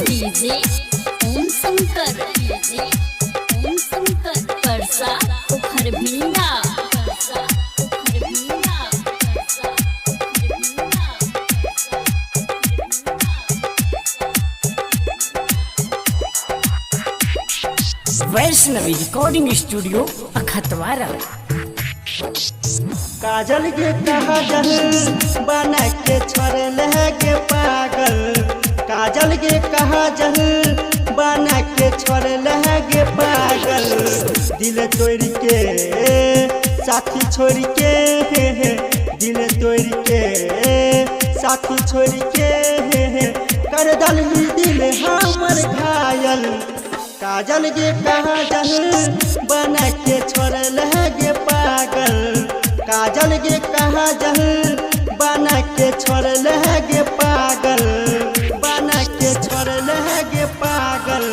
DJ Om Shankar, DJ Om Shankar Parsa उखर भिंडा, परसा उखर भिंडा, परसा उखर भिंडा। Vaishnavi recording studio Akhtwara. काजल के काजल बना के छोड़ल है के पागल, काजल के काजल बना के छोड़ल है के पागल। दिल तोड़ के साथी छोड़ के, दिल तोड़ के साथी छोड़ के कर दल दिल हमर घायल। काजल के काजल बना के छोड़ल है के पागल, काजल के काजल बना के छोड़ल है के पागल, बना के छोड़ल है के पागल।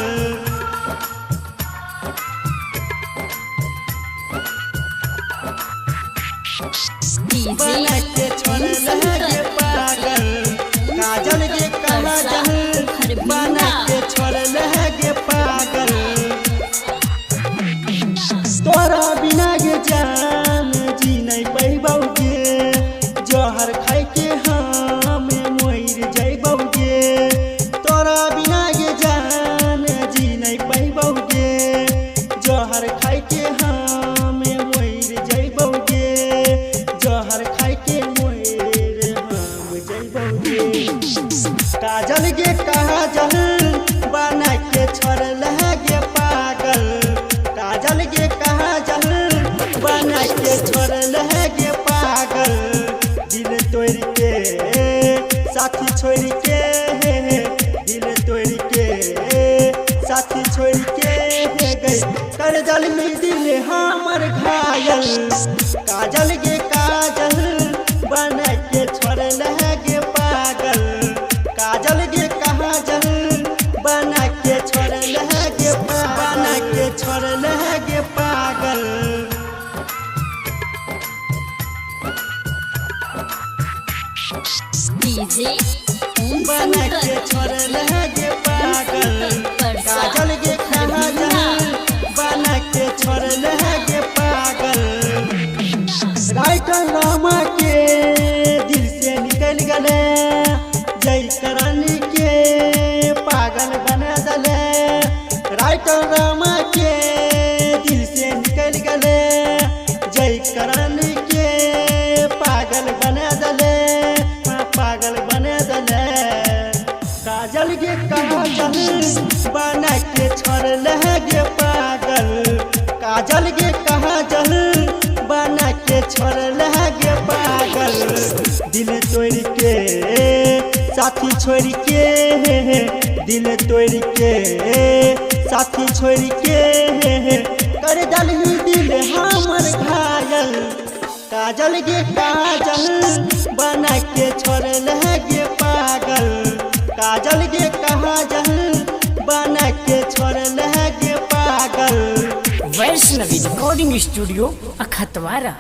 बना के छोड़ल है के पागल, काजल के काजल बना के छोड़ल है के पागल। तोरा बिना के जान जी नहीं पैबौगे, जहर खाई के हम मोर जैबौगे। तोरा बिना के जान जी नहीं पैबौगे, जहर खाई के हम मोर जैबौगे, जहर खाई के मोर हम जैबौगे। काजल के काजल बना के छोड़ल है के पागल, काजल के काजल बना के छोड़ल है के पागल। दिल तोड़ के साथी छोड़ के, दिल तोड़ के साथी छोड़ के गई कर दल में दिल हमर घायल। काजल के काजल बना के छोड़ल है के पागल, काजल के काजल बना के छोड़ल है के बना के छोड़ल है के पागल। डीजे ओम बना के शंकर, छोड़ल है के पागल, काजल के काजल बना के छोड़ल है के पागल। राइटर रामा के दिल से निकल गले, जय करण के पागल बना दले। राइटर रामा के दिल से निकल गले, जय करण के पागल बना दले, पागल बना दले। काजल के काजल बना के छोड़ल है के पागल, काजल के काजल बना के छोड़ल है के पागल। दिल तोड़ के साथी छोड़ के, दिल तोड़ के साथी छोड़ के कर दल दिल हमर घायल। काजल के काजल बना के छोड़ल है के पागल, काजल के काजल बना के छोड़ल है के पागल। Vaishnavi recording studio अखतवारा।